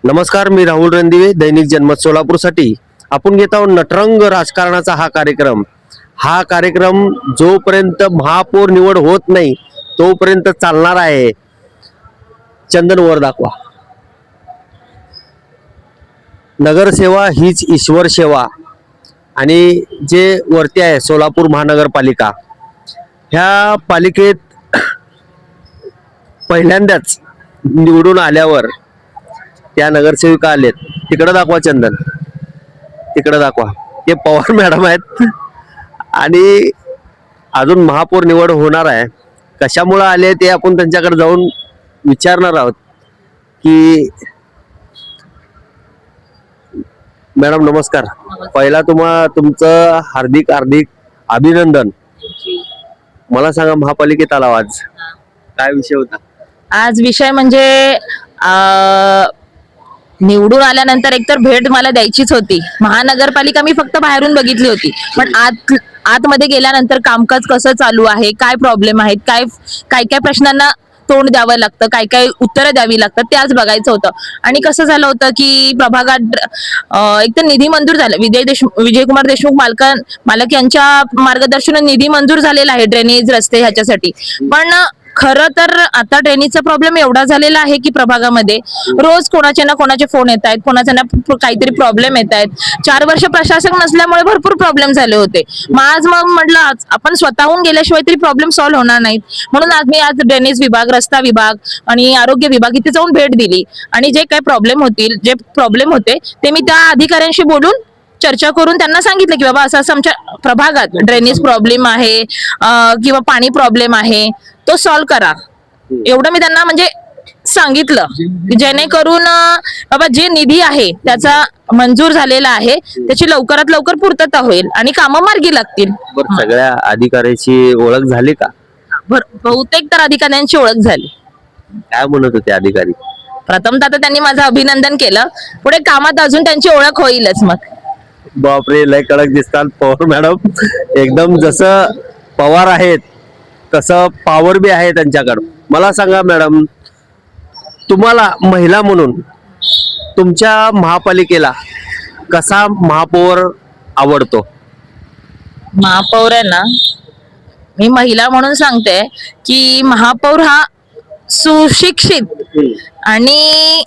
नमस्कार, मी राहुल रणदिवे, दैनिक जनमत सोलापूरसाठी आपण घेत आहोत नटरंग राजकारणाचा हा कार्यक्रम. हा कार्यक्रम जोपर्यंत महापौर निवड होत नाही तोपर्यंत चालणार आहे. चंदन वर दाखवा. नगरसेवा हीच ईश्वर सेवा. आणि जे वरती आहे सोलापूर महानगरपालिका, ह्या पालिकेत पहिल्यांदाच निवडून आल्यावर त्या नगरसेविका आलेत. तिकडे दाखवा चंदन, तिकडे दाखवा. ते पवार मॅडम आहेत आणि अजून महापौर निवड होणार आहे. कशामुळे आले ते आपण त्यांच्याकडे जाऊन विचारणार आहोत. की मॅडम नमस्कार. पहिला तुमचं हार्दिक हार्दिक अभिनंदन. मला सांगा, महापालिकेत आला आज, काय विषय होता आज? विषय म्हणजे निवडून आल्यानंतर एकतर भेट मला द्यायचीच होती. महानगरपालिका मी फक्त बाहेरून बघितली होती, पण आतमध्ये गेल्यानंतर कामकाज कसं चालू आहे, काय प्रॉब्लेम आहेत, काय काय काय प्रश्नांना तोंड द्यावं लागतं, काय काय उत्तरं द्यावी लागतात, ते आज बघायचं होतं. आणि कसं झालं होतं की प्रभागात एक तर निधी मंजूर झाला. विजयकुमार देशमुख मालक यांच्या मार्गदर्शनाने निधी मंजूर झालेला आहे ड्रेनेज, रस्ते ह्याच्यासाठी. पण खरं तर आता ड्रेनेजचा प्रॉब्लेम एवढा झालेला आहे की प्रभागामध्ये रोज कोणाचे ना कोणाचे फोन येत आहेत, कोणाचे ना काहीतरी प्रॉब्लेम येत आहेत. 4 वर्ष प्रशासक नसल्यामुळे भरपूर प्रॉब्लेम झाले होते. मग म्हटलं आपण स्वतःहून गेल्याशिवाय तरी प्रॉब्लेम सॉल्व्ह होणार नाहीत, म्हणून आज ड्रेनेज विभाग, रस्ता विभाग आणि आरोग्य विभाग इथे जाऊन भेट दिली. आणि जे काही प्रॉब्लेम होते ते मी त्या अधिकाऱ्यांशी बोलून चर्चा करून त्यांना सांगितलं की बाबा असं आमच्या प्रभागात ड्रेनेज प्रॉब्लेम आहे किंवा पाणी प्रॉब्लेम आहे, तो सॉल्व्ह करा. एवढं मी त्यांना म्हणजे सांगितलं, जेणेकरून बाबा जे निधी आहे त्याचा मंजूर झालेला आहे त्याची लवकरात लवकर पूर्तता होईल आणि कामं मार्गी लागतील. सगळ्या अधिकाऱ्याची ओळख झाली का? बहुतेक तर अधिकाऱ्यांची ओळख झाली. काय म्हणत होते अधिकारी? प्रथमतः तर त्यांनी माझं अभिनंदन केलं, पुढे कामात अजून त्यांची ओळख होईलच. मग बापरे, लय कडक दिसतात पवार मॅडम. एकदम जसं पवार आहेत तसं पॉवर बी आहे त्यांच्याकडं. मला सांगा मॅडम, तुम्हाला महिला म्हणून तुमच्या महापालिकेला कसा महापौर आवडतो? महापौर आहे ना, मी महिला म्हणून सांगते की महापौर हा सुशिक्षित आणि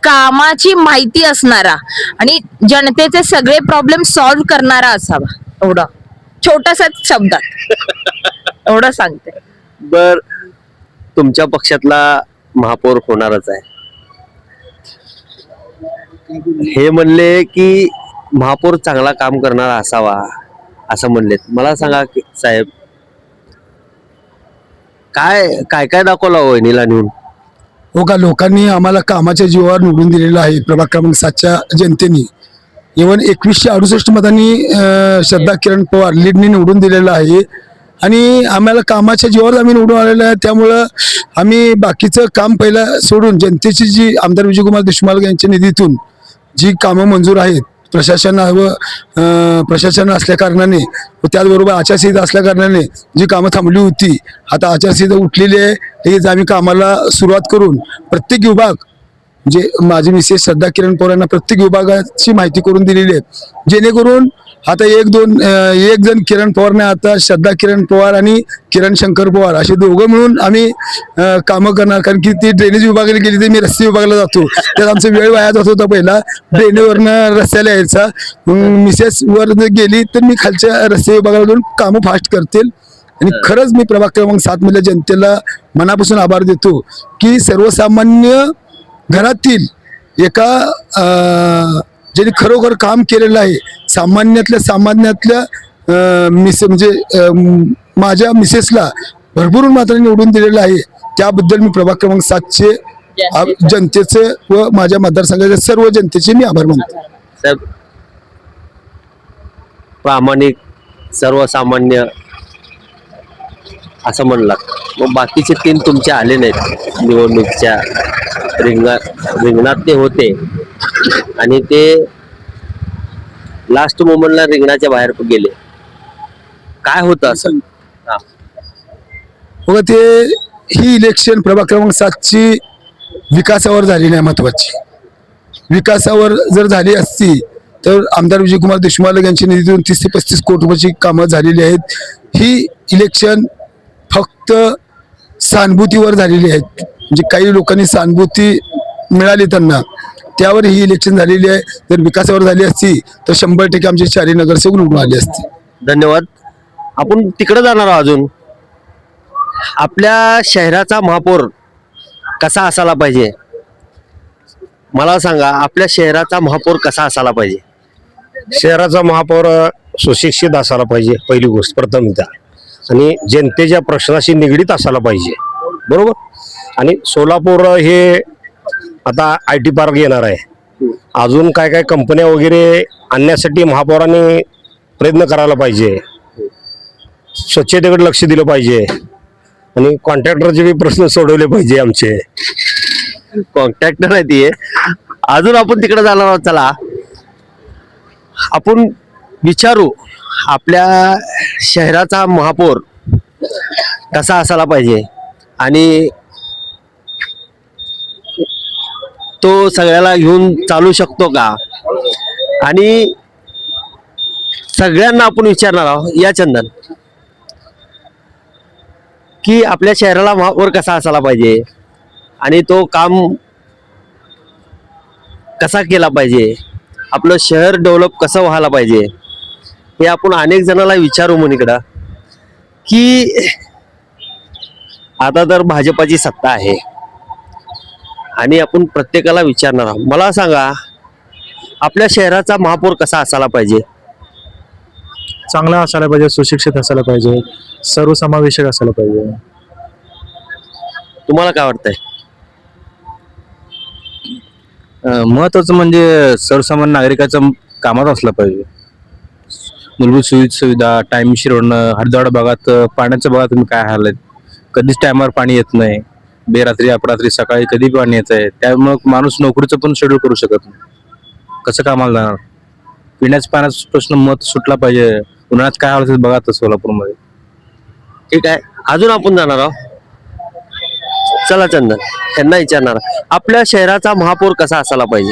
कामाची माहिती असणारा आणि जनतेचे सगळे प्रॉब्लेम सॉल्व्ह करणारा असावा. एवढं छोट्याशा शब्दात एवढं सांगते. बर, तुमच्या पक्षातला महापौर होणारच आहे. हे म्हणले की महापौर चांगला काम करणारा असावा असं म्हणलेत. मला सांगा साहेब, काय काय काय दाखवलं वहिनीला नेऊन? हो का, लोकांनी आम्हाला कामाच्या जीवावर निवडून दिलेलं आहे. प्रभाग क्रमांक 7च्या जनतेने इव्हन 2168 मतांनी श्रद्धा किरण पवार लीडनी निवडून दिलेलं आहे. आणि आम्हाला कामाच्या जीवावर आम्ही निवडून आलेलं आहे. त्यामुळं आम्ही बाकीचं काम पहिलं सोडून जनतेची जी आमदार विजयकुमार देशमुख यांच्या निधीतून जी कामं मंजूर आहेत, प्रशासन असल्या कारणाने व त्याचबरोबर आचारसंहिता असल्या कारणाने जी कामं थांबली होती, आता आचारसंहिता उठलेली आहे. लगेच आम्ही कामाला सुरुवात करून प्रत्येक विभाग, म्हणजे माझी मिसेस श्रद्धा किरण पवार यांना प्रत्येक विभागाची माहिती करून दिलेली आहे. जेणेकरून आता एक जण किरण पवार नाही, आता श्रद्धा किरण पवार आणि किरण शंकर पवार असे दोघं मिळून आम्ही कामं करणार. कारण की ती ड्रेनेज विभागाला गेली तर मी रस्ते विभागाला जातो, त्यात आमचा वेळ वाया जात होता. पहिला ड्रेनेजवरनं रस्त्याला यायचा, मग मिसेस वर गेली तर मी खालच्या रस्ते विभागाला जाऊन कामं फास्ट करतील. आणि खरंच मी प्रभाग क्रमांक 7 मधल्या जनतेला मनापासून आभार देतो की सर्वसामान्य घरातील एका ज्यांनी खरोखर काम केलेलं आहे, सामान्यातल्या म्हणजे माझ्या मिसेसला भरपूर मात्राने निवडून दिलेलं आहे. त्याबद्दल मी प्रभाग क्रमांक 7चे जनतेचे व माझ्या मतदारसंघाच्या सर्व जनतेचे मी आभार मानतो. साहेब, प्रामाणिक, सर्वसामान्य असं म्हणलात, मग बाकीचे 3 तुमचे आले नाहीत निवडणुकीच्या रिंगणात ते होते आणि ते लास्ट मोमेंटला रिंगणाच्या बाहेर गेले. काय होतं असं? बघा, ते ही इलेक्शन प्रभाग क्रमांक 7ची विकासावर झाली नाही महत्वाची. विकासावर जर झाली असती तर आमदार विजयकुमार देशमुख यांच्या निधीतून 30 ते 35 कोटी रुपयाची कामं झालेली आहेत. ही इलेक्शन फक्त सहानुभूतीवर झालेली आहेत, म्हणजे काही लोकांनी सहानुभूती मिळाली त्यांना, त्यावर ही इलेक्शन झालेली आहे. जर विकासावर झाली असती तर 100% आमचे 4 नगरसेवक निवडून आले असते. धन्यवाद. आपण तिकडे जाणार आहोत. अजून आपल्या शहराचा महापौर कसा असायला पाहिजे, मला सांगा. आपल्या शहराचा महापौर कसा असायला पाहिजे? शहराचा महापौर सुशिक्षित असायला पाहिजे, पहिली गोष्ट प्रथमतः, आणि जनतेच्या प्रश्नाशी निगडीत असायला पाहिजे, बरोबर. आणि सोलापूर हे आता IT पार्क येणार आहे, अजून काय काय कंपन्या वगैरे आणण्यासाठी महापौरांनी प्रयत्न करायला पाहिजे, स्वच्छतेकडे लक्ष दिलं पाहिजे, आणि कॉन्ट्रॅक्टरचे बी प्रश्न सोडवले पाहिजे आमचे. कॉन्ट्रॅक्टर आहे ती. अजून आपण तिकडे जाणार आहोत. चला आपण विचारू आपल्या शहराचा महापौर कसा असायला पाहिजे आणि तो सगळ्याला घेऊन चालू शकतो का, आणि सगळ्यांना आपण विचारणार आहोत. या चंदन, की आपल्या शहराला महापौर कसा असायला पाहिजे आणि तो काम कसा केला पाहिजे, आपलं शहर डेव्हलप कसं व्हायला पाहिजे, हे आपण अनेक जणांना विचारू. म्हणून इकडं की आता तर भाजपाची सत्ता आहे आणि आपण प्रत्येकाला विचारणार आहोत. मला सांगा, आपल्या शहराचा महापौर कसा असायला पाहिजे? चांगला असायला पाहिजे, सुशिक्षित असायला पाहिजे, सर्वसमावेशक असायला पाहिजे. तुम्हाला काय वाटतंय? महत्वाचं म्हणजे सर्वसामान्य नागरिकाचं कामात असलं पाहिजे. मूलभूत सुविधा टाइमशीर होणं. हरदवाड भागात पाण्याच्या भागात तुम्ही काय हाल आहेत, कधीच टायमावर पाणी येत नाही, बेरात्री अपरात्री सकाळी कधी पाणी येत आहे, त्यामुळे माणूस नोकरीचं पण शेड्यूल करू शकत नाही, कसं कामाला जाणार. पिण्याच्या पाण्याचा प्रश्न मत सुटला पाहिजे. उन्हाळ्यात काय हाल बघा तर सोलापूरमध्ये. ठीक आहे, अजून आपण जाणार आहोत. चला चंदन, त्यांना विचारणार, आपल्या शहराचा महापौर कसा असायला पाहिजे?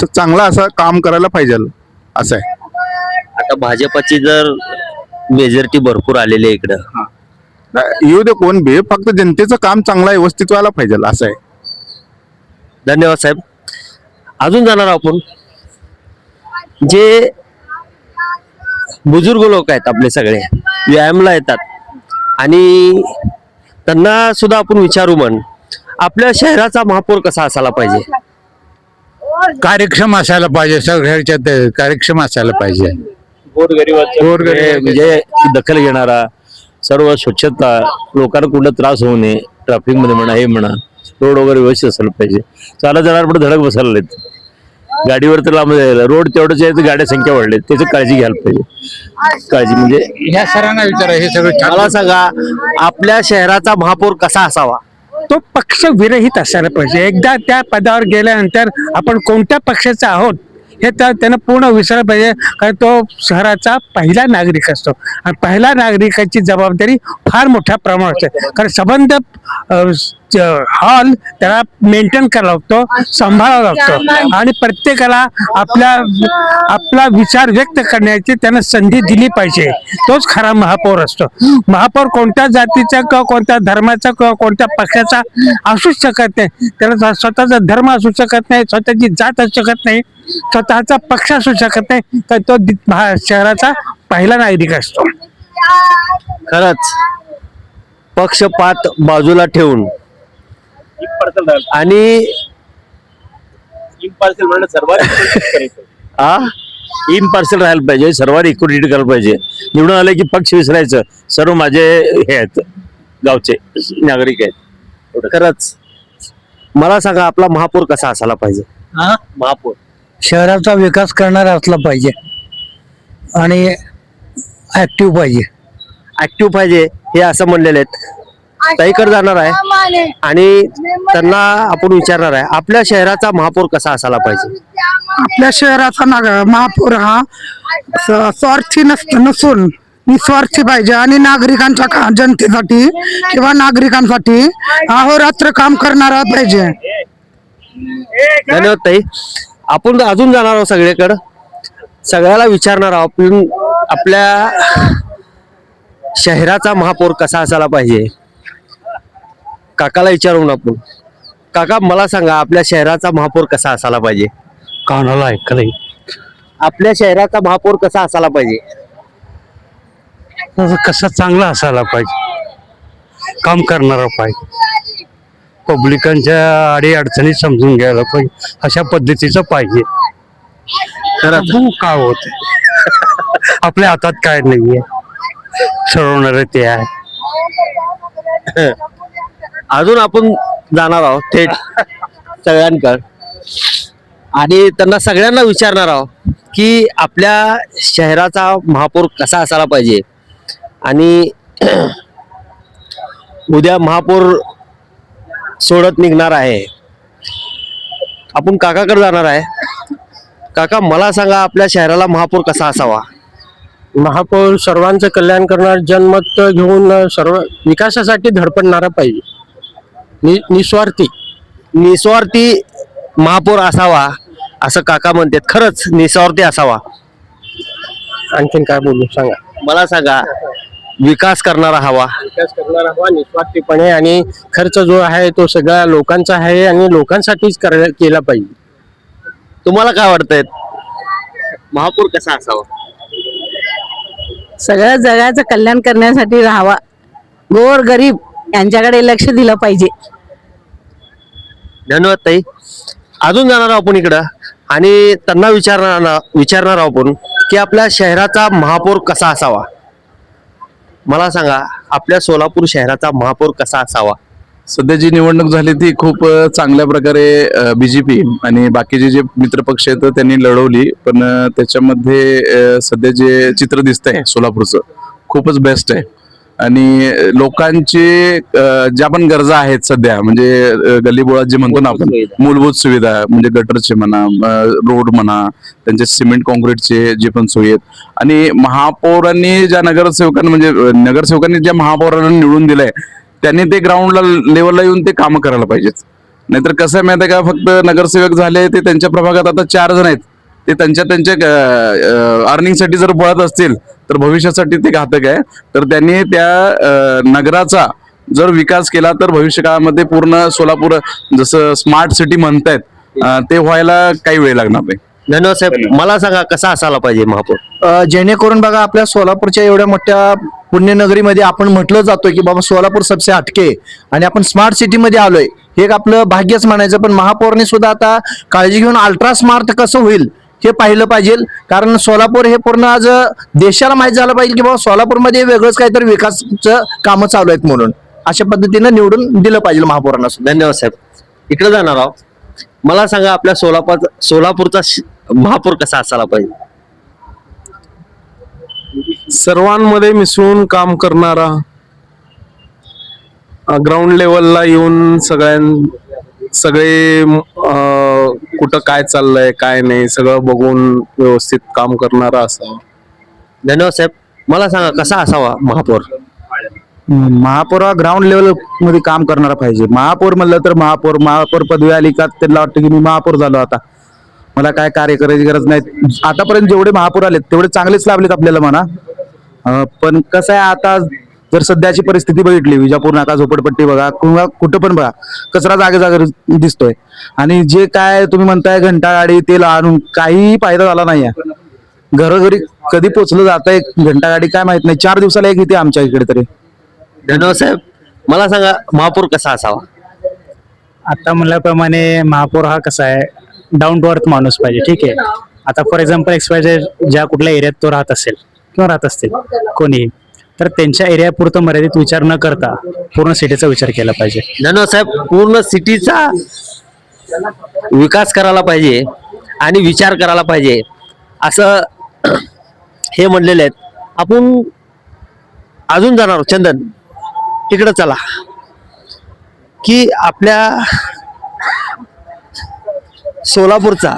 चांगला असा काम करायला पाहिजे असं आहे. आता भाजपाची जर मेजॉरिटी भरपूर आलेली आहे इकडं, येऊ दे कोण बी, फक्त जनतेचं काम चांगलं व्यवस्थित व्हायला पाहिजे असं आहे. धन्यवाद साहेब. अजून जाणार आपण, जे बुजुर्ग लोक आहेत आपले सगळे, व्यायामला येतात, आणि त्यांना सुद्धा आपण विचारू. म्हण आपल्या शहराचा महापौर कसा असायला पाहिजे? कार्यक्षम असायला पाहिजे, सगळ्याच्यात कार्यक्षम असायला पाहिजे. म्हणजे दखल घेणारा, सर्व स्वच्छता, लोकांना कुठला त्रास होऊ नये, ट्रॅफिक मध्ये म्हणा, हे म्हणा, रोड वगैरे व्यवस्थित असायला पाहिजे. चालत जाणार पण धडक बसायला नाहीत, गाडीवर तर लांब जायला, रोड तेवढंच आहे, गाड्या संख्या वाढली, त्याची काळजी घ्यायला पाहिजे. काळजी म्हणजे ह्या सरांना विचारा, हे सगळं मला सांगा, आपल्या शहराचा महापौर कसा असावा? तो पक्ष विरहित असायला पाहिजे. एकदा त्या पदावर गेल्यानंतर आपण कोणत्या पक्षाचा आहोत हे तर त्यानं पूर्ण विसरलं पाहिजे, कारण तो शहराचा पहिला नागरिक असतो आणि पहिला नागरिकाची जबाबदारी फार मोठ्या प्रमाणात असते. कारण संबंध हॉल त्याला मेंटेन करावा लागतो, सांभाळावा लागतो, आणि प्रत्येकाला आपला विचार व्यक्त करण्याची त्यानं संधी दिली पाहिजे. तोच खरा महापौर असतो. महापौर कोणत्या जातीचा किंवा कोणत्या धर्माचा किंवा कोणत्या पक्षाचा असूच शकत नाही. त्याला स्वतःचा धर्म असू शकत नाही, स्वतःची जात असू शकत नाही, स्वतःचा पक्ष असू शकत नाही, तर तो शहराचा पहिला नागरिक असतो. खरंच पक्षपात बाजूला ठेवून आणि इम्पार्शियल राहायला पाहिजे, सर्वांनी इक्वलिटी करायला पाहिजे. निवडून आले की पक्ष विसरायचं, सर्व माझे हे आहेत, गावचे नागरिक आहेत. खरंच मला सांगा, आपला महापौर कसा असायला पाहिजे? महापौर शहराचा विकास करणारा असला पाहिजे आणि ऍक्टिव्ह पाहिजे. ऍक्टिव्ह पाहिजे हे असं म्हणलेले आहेत. ताईकडे जाणार आहे आणि त्यांना आपण विचारणार आहे, आपल्या शहराचा महापौर कसा असायला पाहिजे? आपल्या शहराचा महापौर हा स्वार्थी नसून निस्वार्थी पाहिजे आणि नागरिकांच्या जनतेसाठी किंवा नागरिकांसाठी अहोरात्र काम करणारा पाहिजे. धन्यवाद ताई. आपण अजून जाणार आहोत सगळीकडं, सगळ्याला विचारणार आहोत आपण आपल्या शहराचा महापौर कसा असायला पाहिजे. काकाला विचारून आपण, काका मला सांगा आपल्या शहराचा महापौर कसा असायला पाहिजे. कानाला ऐकलंय आपल्या शहराचा महापौर कसा असायला पाहिजे. कसं चांगला असायला पाहिजे, काम करणारा पाहिजे, पब्लिकांच्या अडी अडचणी समजून घ्यायला पाहिजे, अशा पद्धतीचं पाहिजे. बघू काय होत आपल्या हातात काय नाहीये, ठरवणार ते आहे. अजून आपण जाणार आहोत थेट सगळ्यांकडे आणि त्यांना सगळ्यांना विचारणार आहोत की आपल्या शहराचा महापौर कसा असायला पाहिजे. आणि उद्या महापौर सोडत निघणार आहे, आपण काकाकडे जाणार आहे. काका मला सांगा आपल्या शहराला महापौर कसा असावा. महापौर सर्वांचं कल्याण करणार, जनमत घेऊन सर्व विकासासाठी धडपडणारा पाहिजे, निस्वार्थी निस्वार्थी महापौर असावा असं काका म्हणतात. खरंच निस्वार्थी असावा. आणखीन काय बोलू सांगा. मला सांगा विकास करणारा हवा. विकास करणारा हवा निस्वार्थीपणे, आणि खर्च जो आहे तो सगळ्या लोकांचा आहे आणि लोकांसाठीच केला पाहिजे. तुम्हाला काय वाटतंय महापौर कसा असावा. सगळ्या जगाचं कल्याण करण्यासाठी राहावा, गोर गरीब यांच्याकडे लक्ष दिलं पाहिजे. धन्यवाद ताई. अजून जाणार आहोत आपण इकडं आणि त्यांना विचारणार आहोत आपण की आपल्या शहराचा महापौर कसा असावा. मला सांगा आपल्या सोलापूर शहराचा महापौर कसा असावा. सध्या जी निवडणूक झाली ती खूप चांगल्या प्रकारे बीजेपी आणि बाकीचे जे मित्रपक्ष आहेत त्यांनी लढवली, पण त्याच्यामध्ये सध्या जे चित्र दिसतंय सोलापूरचं खूपच बेस्ट आहे. आणि लोकांची ज्या पण गरजा आहेत सध्या, म्हणजे गल्लीबोळात जे म्हणतो ना आपण, मूलभूत सुविधा म्हणजे गटरचे म्हणा, रोड म्हणा, त्यांचे सिमेंट कॉन्क्रीटचे जे पण सोयी आहेत, आणि महापौरांनी ज्या नगरसेवकांनी ज्या महापौरांना निवडून दिलंय त्यांनी ते ग्राउंडला लेवलला येऊन ते कामं करायला पाहिजेत. नाहीतर कसं आहे माहिती आहे का, फक्त नगरसेवक झाले ते त्यांच्या प्रभागात आता 4 जण आहेत, ते त्यांच्या अर्निंगसाठी जर पळत असतील तर भविष्यासाठी ते घातक आहे. तर त्यांनी त्या नगराचा जर विकास केला तर भविष्य काळामध्ये पूर्ण सोलापूर जसं स्मार्ट सिटी म्हणतायत ते व्हायला काही वेळ लागणार नाही. धन्यवाद साहेब. मला सांगा कसा असायला पाहिजे महापौर. जेणेकरून बघा आपल्या सोलापूरच्या एवढ्या मोठ्या पुण्यनगरीमध्ये आपण म्हटलं जातोय की बाबा सोलापूर सबसे हटके आणि आपण स्मार्ट सिटीमध्ये आलोय, हे एक आपलं भाग्यच म्हणायचं. पण महापौरने सुद्धा आता काळजी घेऊन अल्ट्रा स्मार्ट कसं होईल हे पाहिलं पाहिजे. कारण सोलापूर हे पूर्ण आज देशाला माहीत झालं पाहिजे की बाबा सोलापूरमध्ये वेगळंच काहीतरी विकासाचं कामं चालू आहेत म्हणून. अशा पद्धतीनं निवडून दिलं पाहिजे महापौरांना सुद्धा. धन्यवाद साहेब. इकडे जाणार आहोत. मला सांगा आपल्या सोलापूरचा महापौर कसा असायला पाहिजे. सर्वांमध्ये मिसळून काम करणारा, ग्राउंड लेवलला येऊन सगळे कुठं काय चाललंय काय नाही सगळं बघून व्यवस्थित काम करणारा असावा. धन्यवाद साहेब. मला सांगा कसा असावा महापौर. महापौर हा ग्राउंड लेवल मध्ये काम करणारा पाहिजे. महापौर म्हणलं तर महापौर पदवी आली का त्यांना वाटतं की मी महापौर झालो, आता मला काय कार्य करायची गरज नाही. आतापर्यंत जेवढे महापौर आलेत तेवढे चांगलेच लाभलेत आपल्याला म्हणा. पण कसं आहे, आता जर सध्याची परिस्थिती बघितली, विजापूर नाका झोपडपट्टी बघा किंवा कुठं पण बघा, कचरा जागे दिसतोय. आणि जे काय तुम्ही म्हणताय घंटागाडी तेल आणून काही फायदा झाला नाहीये. घरोघरी कधी पोचलं जात आहे घंटागाडी काय माहित नाही, 4 दिवसाला एक येते आमच्या इकडे तरी. धन्यवाद साहेब. मला सांगा महापौर कसा असावा. आता म्हणल्याप्रमाणे महापौर हा कसा आहे, डाऊन टू अर्थ माणूस पाहिजे. ठीक आहे, आता फॉर एक्झाम्पल XYZ ज्या कुठल्या एरियात तो राहत असेल किंवा राहत असतील कोणी, तर त्यांच्या एरिया पुरतं मर्यादित विचार न करता पूर्ण सिटीचा विचार केला पाहिजे. धन्यवाद साहेब. पूर्ण सिटीचा विकास करायला पाहिजे आणि विचार करायला पाहिजे असं हे म्हणलेले आहेत. आपण अजून जाणार चंदन तिकडे चला की आपल्या सोलापूरचा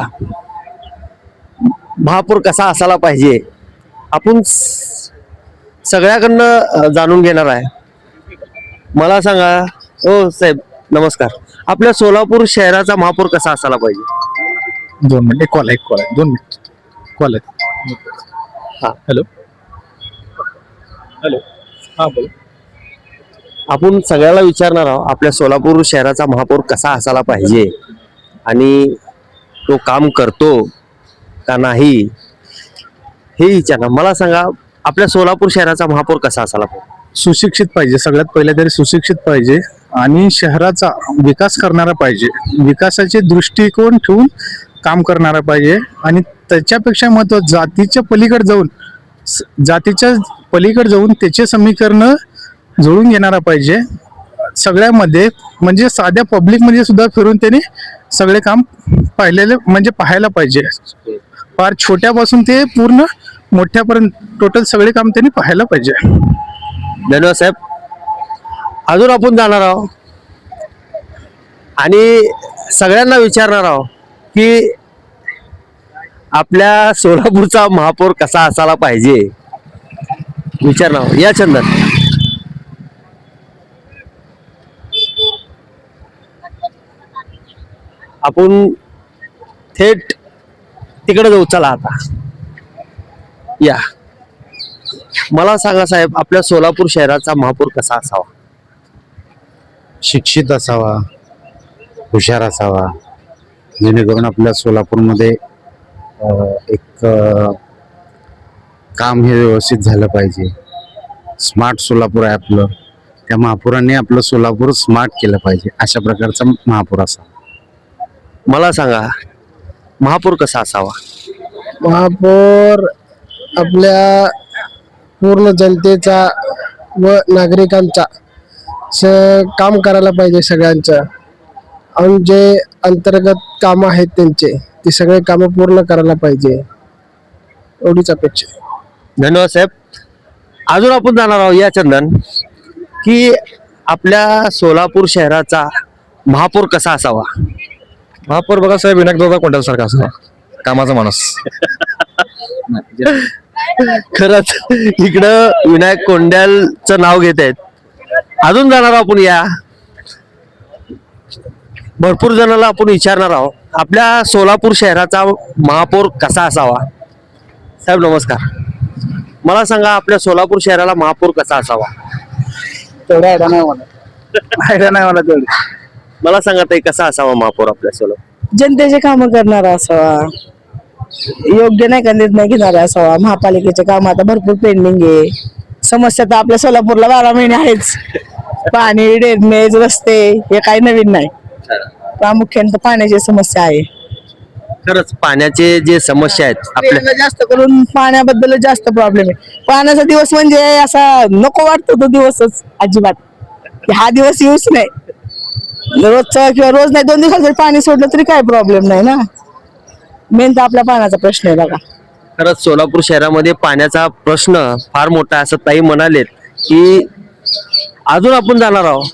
महापौर कसा असायला पाहिजे आपण सगळ्याकडनं जाणून घेणार आहे. मला सांगा. हो साहेब नमस्कार. आपल्या सोलापूर शहराचा महापौर कसा असायला पाहिजे? 2 मिनिट, एक कॉल आहे 2 मिनिट कॉल आहे. हा. हॅलो हॅलो, हा बोल. आपण सगळ्याला विचारणार आहोत आपल्या सोलापूर शहराचा महापौर कसा असायला पाहिजे आणि तो काम करतो का नाही हे विचारणार. मला सांगा आपल्या सोलापूर शहराचा महापौर कसा असायला पाहिजे? सुशिक्षित पाहिजे, सगळ्यात पहिले तरी सुशिक्षित पाहिजे आणि शहराचा विकास करणारा पाहिजे, विकासाचे दृष्टिकोन ठेवून काम करणारा पाहिजे आणि त्याच्यापेक्षा महत्व जातीच्या पलीकडे जाऊन त्याचे समीकरण जुळून घेणारा पाहिजे सगळ्यामध्ये. म्हणजे साध्या पब्लिक मध्ये सुद्धा फिरून त्याने सगळे काम पाहायला पाहिजे. फार छोट्यापासून ते पूर्ण मोठ्यापर्यंत टोटल सगळे काम त्यांनी पाहायला पाहिजे. धन्यवाद साहेब. अजून आपण जाणार आहोत आणि सगळ्यांना विचारणार आहोत की आपल्या सोलापूरचा महापौर कसा असायला पाहिजे. विचारणार आहोत. या चंदन, आपण थेट तिकडे जाऊ. चला आता या. मला सांगा साहेब आपल्या सोलापूर शहराचा महापौर कसा असावा? शिक्षित असावा, हुशार असावा, जेणेकरून आपल्या सोलापूरमध्ये एक काम हे व्यवस्थित झालं पाहिजे. स्मार्ट सोलापूर आहे आपलं, त्या महापौरांनी आपलं सोलापूर स्मार्ट केलं पाहिजे. अशा प्रकारचा महापौर असावा. मला सांगा महापौर कसा असावा? महापौर आपल्या पूर्ण जनतेचा व नागरिकांचा काम करायला पाहिजे सगळ्यांचं. आणि जे अंतर्गत कामं आहेत त्यांचे ते सगळे कामं पूर्ण करायला पाहिजे, एवढीच अपेक्षा आहे. धन्यवाद साहेब. अजून आपण जाणार आहोत. या चंदन, की आपल्या सोलापूर शहराचा महापौर कसा असावा? महापौर बघा साहेब, विनायकदादा कोंडालसारखा असा कामाचा माणूस. खरंच इकडं विनायक कोंड्यालचं नाव घेत आहेत. अजून जाणार आहोत आपण. या भरपूर जणांना आपण विचारणार आहोत आपल्या सोलापूर शहराचा महापौर कसा असावा. साहेब नमस्कार. मला सांगा आपल्या सोलापूर शहराला महापौर कसा असावा? तेवढा आयडिया नाही मला तेवढी. मला सांगा ताई कसा असावा महापौर आपल्या सोलापूर? जनतेचे काम करणारा असावा, योग्य नाही का निर्णय घेणारा असावा. महापालिकेचे काम आता भरपूर पेंडिंग आहे. समस्या तर आपल्या सोलापूरला 12 महिने आहेच. पाणी, ड्रेनेज, रस्ते हे काही नवीन नाही. प्रामुख्याने तर पाण्याची समस्या आहे. खरंच पाण्याचे जे समस्या आहेत आपल्या जास्त करून पाण्याबद्दल जास्त प्रॉब्लेम आहे. पाण्याचा दिवस म्हणजे असा नको वाटतो तो दिवसच अजिबात, की हा दिवस येऊच नाही. रोजचं किंवा रोज नाही 2 दिवसात जरी पाणी सोडलं तरी काय प्रॉब्लेम नाही ना. मेन तर आपल्या पाण्याचा प्रश्न आहे बघा. खरंच सोलापूर शहरामध्ये पाण्याचा प्रश्न फार मोठा आहे असं ताई म्हणालेत. की अजून आपण जाणार आहोत,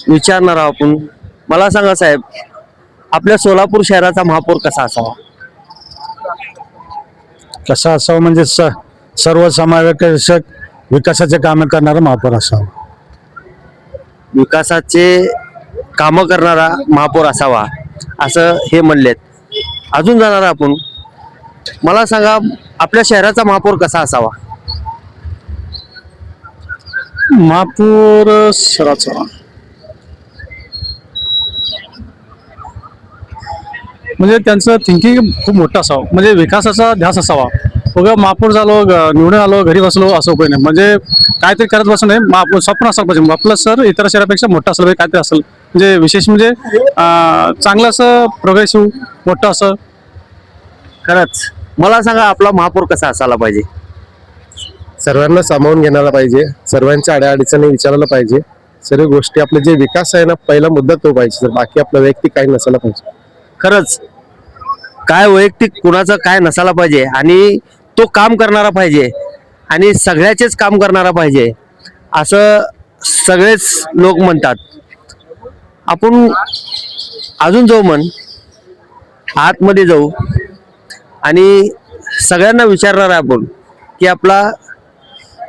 विचारणार आहोत आपण. मला सांगा साहेब आपल्या सोलापूर शहराचा महापौर कसा असावा? कसा असावा म्हणजे सर्वसमावेशक विकासाचे कामे करणारा महापौर असावा. विकासाचे कामं करणारा महापौर असावा असं हे म्हणलेत. अजून जाणार आपण. मला सांगा आपल्या शहराचा महापौर कसा असावा? महापौर शहराचा म्हणजे त्यांचं थिंकिंग खूप मोठं असावं, म्हणजे विकासाचा ध्यास असावा. बघा महापौर झालो, निवडून आलो, घरी बसलो असं काही नाही. म्हणजे काहीतरी करत बसू नये. महापौर स्वप्न असलं पाहिजे आपलं सर इतर शहरापेक्षा मोठं असलं पाहिजे. काहीतरी असेल म्हणजे विशेष म्हणजे चांगलं असं प्रोग्रेसिव्ह मोठं असं. खरंच मला सांगा आपला महापौर कसा असायला पाहिजे? सर्वांना सामावून घेणारा पाहिजे, सर्वांच्या अडचणी विचारायला पाहिजे. सर्व गोष्टी आपले जे विकास आहे ना पहिला मुद्दा तो पाहिजे. बाकी आपला वैयक्तिक काही नसायला पाहिजे. खरंच काय वैयक्तिक कुणाचं काय नसायला पाहिजे आणि तो काम करणारा पाहिजे आणि सगळ्याचेच काम करणारा पाहिजे असं सगळेच लोक म्हणतात. आपण अजून जाऊ म्हण आतमध्ये जाऊ आणि सगळ्यांना विचारणार आहे आपण की आपला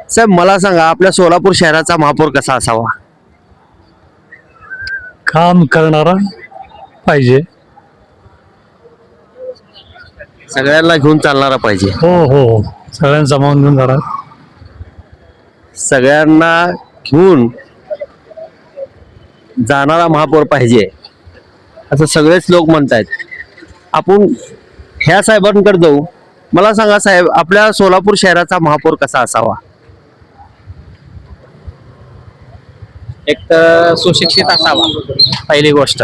साहेब मला सांगा आपल्या सोलापूर शहराचा महापौर कसा असावा? काम करणारा पाहिजे. सगळ्यांना घेऊन चालणारा पाहिजे. हो हो, सगळ्यांना सामावून घेऊन जाणार. सगळ्यांना घेऊन जाणारा महापौर पाहिजे असं सगळेच लोक म्हणतायत. आपण ह्या साहेबांकडे जाऊ. मला सांगा साहेब, आपल्या सोलापूर शहराचा महापौर कसा असावा? एक तर सुशिक्षित असावा, पहिली गोष्ट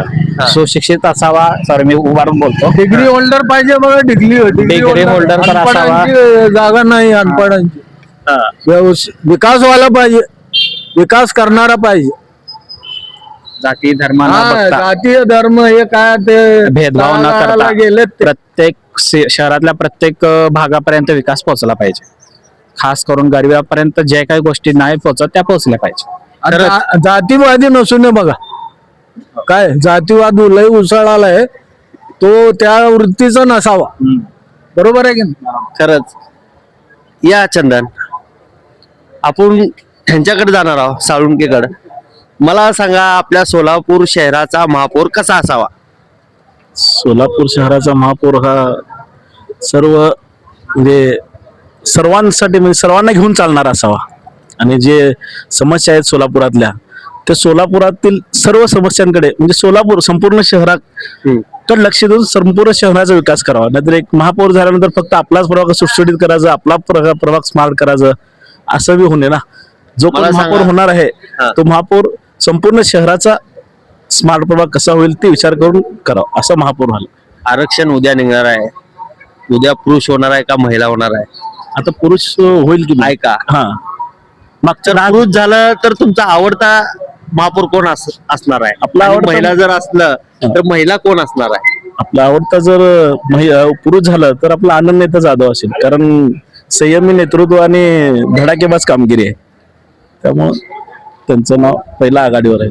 सुशिक्षित असावा. सॉरी मी उभारून बोलतो. डिग्री होल्डर पाहिजे बघा. डिग्री होल्डर तर असावा. जागा नाही अनपडांची. विकास व्हायला पाहिजे, विकास करणारा पाहिजे. जाती धर्माला बघता जातीय धर्म हे काय ते भेदभाव न करता गेले. प्रत्येक शहरातल्या प्रत्येक भागापर्यंत विकास पोहोचला पाहिजे. खास करून गरिबापर्यंत जे काही गोष्टी नाही पोहोचत त्या पोहोचल्या पाहिजे. जातीवादी नसून हे बघा, काय जातीवाद लय उसळालाय, तो त्या वृत्तीचा नसावा. बरोबर आहे की नाही? खरंच. या चंदन, आपण ह्यांच्याकडे जाणार आहोत, साळुंकेकडे. मला सांगा, आपल्या सोलापूर शहराचा महापौर कसा असावा? सोलापूर शहराचा महापौर हा सर्व म्हणजे सर्वांसाठी म्हणजे सर्वांना घेऊन चालणारा असावा. आणि जे समस्या आहेत सोलापुरातल्या, त्या सोलापुरातील सर्व समस्यांकडे म्हणजे सोलापूर संपूर्ण शहराकडे लक्ष देऊन संपूर्ण शहराचा विकास करावा. नाहीतर एक महापौर झाल्यानंतर फक्त आपलाच प्रभाग सुटसुटीत करायचा, आपला प्रभाग स्मार्ट करायचं असं बी होणे ना. जो कोण महापौर होणार आहे तो महापौर संपूर्ण शहराचा स्मार्ट प्रभाग कसा होईल ते विचार करून करावा, असं महापौर व्हायला. आरक्षण उद्या निघणार आहे. उद्या पुरुष होणार आहे का महिला होणार आहे? आता पुरुष होईल की नाही ऐका, हा मागच्या पुरुष झालं तर तुमचा आवडता महापौर कोण असणार आहे? आपला आणि आवडता- महिला जर असलं तर महिला कोण असणार आहे? आपला आवडता जर पुरुष झालं तर आपला आनंद नेता जाधव असेल. कारण संयमी नेतृत्व आणि धडाकेबाज कामगिरी आहे, त्यामुळं त्यांचं नाव पहिला आघाडीवर आहे.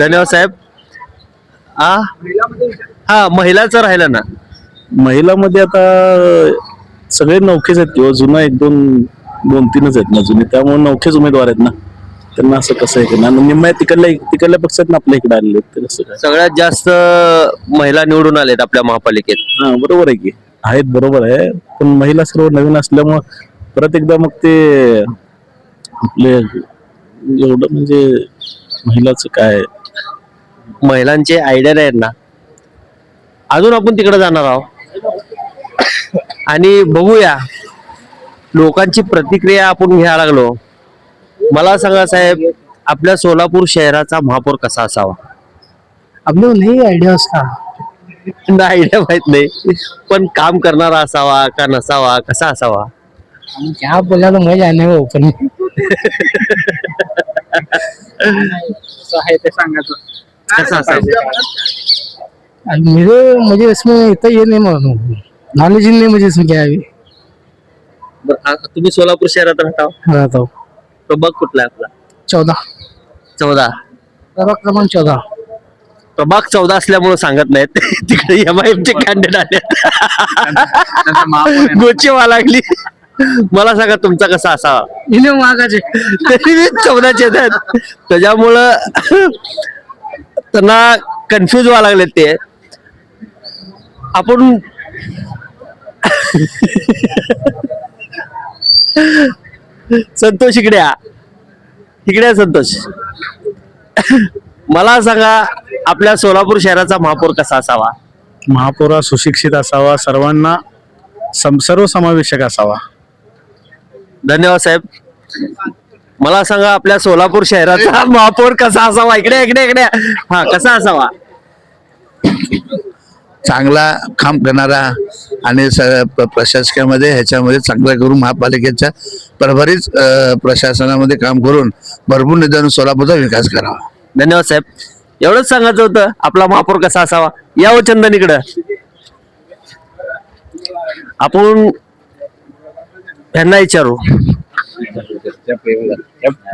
धन्यवाद साहेब. हा, महिलाचं राहिलं ना. महिलामध्ये आता सगळे नौकेच आहेत किंवा जुना एक दोन तीनच आहेत ना जुने, त्यामुळे नौकेच उमेदवार आहेत ना. त्यांना असं कसं आहे की ना निम्म्या तिकडल्या पक्षात आपल्या इकडे आलेले आहेत, तर कसं काय? सगळ्यात जास्त महिला निवडून आलेत आपल्या महापालिकेत. हा बरोबर आहे की आहेत, बरोबर आहे. पण महिला सर्व नवीन असल्यामुळं परत एकदा मग ते आपले एवढं म्हणजे महिलाचं काय, महिलांचे आयडिया आहेत ना. अजून आपण तिकडे जाणार आहोत आणि बघूया लोकांची प्रतिक्रिया आपण घ्यायला लागलो. मला सांगा साहेब, आपल्या सोलापूर शहराचा महापौर कसा असावा? आपल्याला नाही आयडिया असता. आयडिया माहित नाही, पण काम करणारा असावा का नसावा, कसा असावा? क्या बोला तो मजा आने वो पण आहे ते सांगायचं. कसा असावा? मुझे इसमें इतना ये नहीं मालूम, नॉलेज ही नहीं मुझे इसमें क्या है. बरं, तुम्ही सोलापूर शहरात राहता? रहता हूँ. प्रभाग कुठला आहे आपला? 14 प्रभाग क्रमांक 14. प्रभाग 14 असल्यामुळे सांगत नाहीत. तिकडे MIM चे कॅन्डिडेट आले, गोची व्हायला लागली. मला सांगा तुमचा कसा असावा? इन्हें मागाचे तरी 14चे आहेत, त्याच्यामुळं त्यांना कन्फ्युज व्हायला लागले ते. आपण संतोष इकडे संतोष, मला सांगा आपल्या सोलापूर शहराचा महापौर कसा असावा? महापौर हा सुशिक्षित असावा, सर्वांना सर्वसमावेशक असावा. धन्यवाद साहेब. मला सांगा आपल्या सोलापूर शहराचा महापौर कसा असावा? इकडे हा, कसा असावा? चांगला काम करणारा आणि प्रशासकामध्ये ह्याच्यामध्ये चांगला करून महापालिकेच्या प्रभारी प्रशासनामध्ये काम करून भरपूर निधन सोलापूरचा विकास करावा. धन्यवाद साहेब. एवढंच सांगायचं होतं. आपला महापौर कसा असावा? या हो चंदन इकडं. आपण यांना विचारू.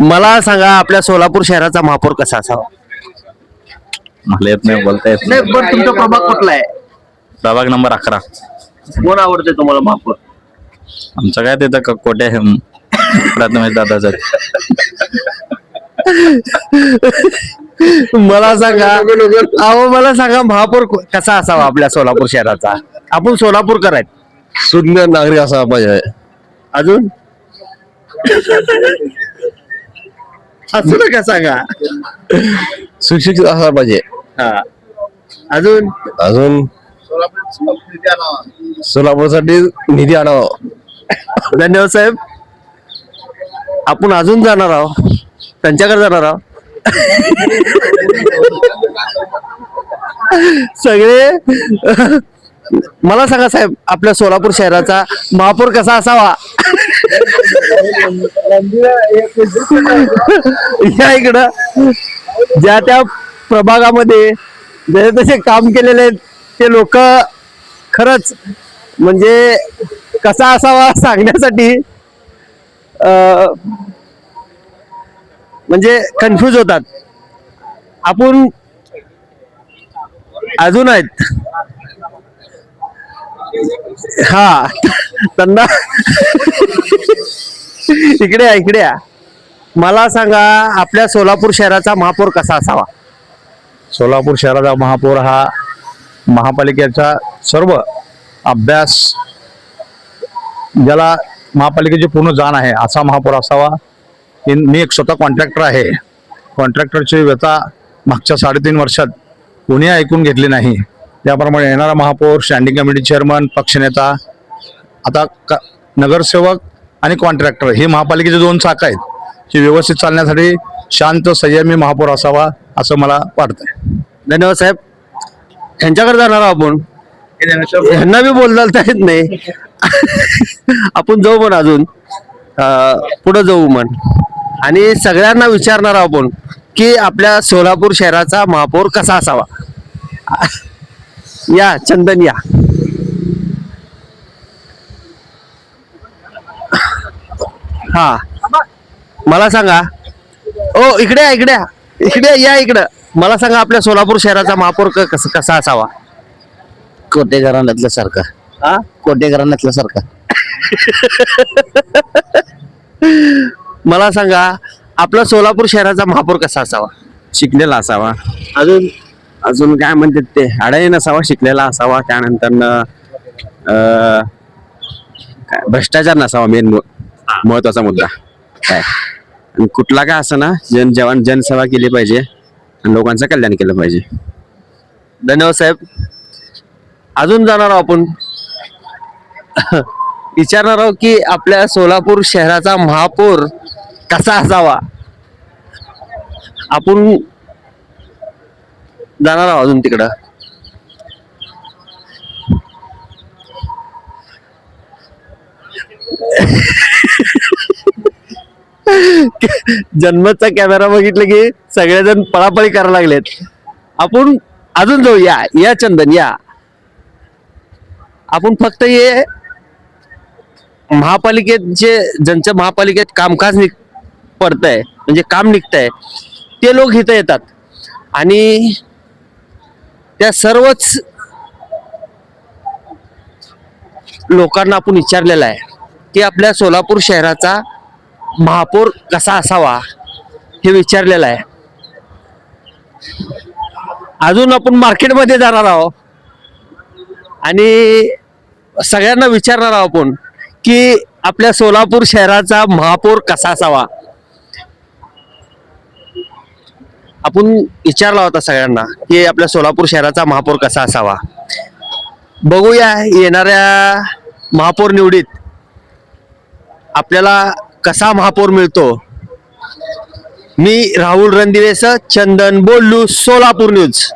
मला सांगा आपल्या सोलापूर शहराचा महापौर कसा असावा? मला येत नाही, बोलता येत नाही, पण तुमचा प्रभाग कुठला आहे? प्रभाग नंबर 11. कोण आवडते तुम्हाला महापौर? आमचं काय तिथं कोट्या प्राथमिक दादाचा. मला सांगा, अहो मला सांगा, महापौर कसा असावा आपल्या सोलापूर शहराचा? आपण सोलापूरकर आहेत. शून्य नागरिक असावा पाहिजे. अजून असू नका सांगा. सुशिक्षित असावा पाहिजे. हा, अजून अजून सोलापूरसाठी निधी आणावा. धन्यवाद साहेब. आपण अजून जाणार आहोत, त्यांच्याकडे जाणार आहोत. सगळे मला सांगा साहेब, आपल्या सोलापूर शहराचा महापौर कसा असावा? या इकडं ज्या त्या प्रभागामध्ये जे तसे काम केलेले आहेत ते लोक खरंच म्हणजे कसा असावा सांगण्यासाठी म्हणजे कन्फ्यूज होतात. आपण अजून आहेत, हा त्यांना इकडे या. मला सांगा, आपल्या सोलापूर शहराचा महापौर कसा असावा? सोलापूर शहराचा महापौर हा महापालिकेचा सर्व अभ्यास, ज्याला महापालिकेची पूर्ण जाण आहे असा महापौर असावा. मी एक स्वतः कॉन्ट्रॅक्टर आहे. कॉन्ट्रॅक्टरची व्यथा मागच्या 3.5 वर्षात कोणी ऐकून घेतली नाही. त्याप्रमाणे येणारा महापौर, स्टँडिंग कमिटी चेअरमन, पक्षनेता, आता नगरसेवक आणि कॉन्ट्रॅक्टर हे महापालिकेचे 2 चाक आहेत. हे व्यवस्थित चालण्यासाठी शांत संयमी महापौर असावा असं मला वाटतंय. धन्यवाद साहेब. यांच्याकडे जाणार आहोत आपण. यांना बी बोलता येत नाही. आपण जाऊ पण अजून पुढे जाऊ मन आणि सगळ्यांना विचारणार आहोत आपण की आपल्या सोलापूर शहराचा महापौर कसा असावा. या चंदन या. हा, मला सांगा. ओ इकडे या इकडं. मला सांगा, आपल्या सोलापूर शहराचा महापौर कसा असावा? कोटे घराण्यातल्या सारखा. हा, कोटे घराण्यातल्या सारखा. मला सांगा, आपला सोलापूर शहराचा महापौर कसा असावा? शिकलेला असावा. अजून अजून काय म्हणतात ते, अडाई नसावा, शिकलेला असावा. त्यानंतर भ्रष्टाचार नसावा, मेन महत्वाचा मुद्दा काय. आणि कुठला काय असं ना, जनसेवा केली पाहिजे आणि लोकांचं कल्याण केलं पाहिजे. धन्यवाद साहेब. अजून जाणार आहोत आपण. विचारणार आहोत की आपल्या सोलापूर शहराचा महापौर कसा असावा. आपण जाणार आहोत अजून तिकडं. जन्मचा कॅमेरा बघितलं की सगळेजण पळापळी करायला लागलेत. आपण अजून जाऊ. या चंदन या. आपण फक्त हे महापालिकेत ज्यांच्या महापालिकेत कामकाज पडतंय म्हणजे काम निघतंय ते लोक इथं येतात आणि त्या सर्वच लोकांना आपण विचारलेलं आहे की आपल्या सोलापूर शहराचा महापौर कसा असावा हे विचारलेलं आहे. अजून आपण मार्केटमध्ये जाणार आहोत आणि सगळ्यांना विचारणार आहोत आपण की आपल्या सोलापूर शहराचा महापौर कसा असावा. आपण विचारला होता सगळ्यांना की आपल्या सोलापूर शहराचा महापौर कसा असावा. बघूया येणाऱ्या महापौर निवडीत आपल्याला कसा महापौर मिळतो. मी राहुल रणदिवेसह चंदन बोल्लू, सोलापूर न्यूज.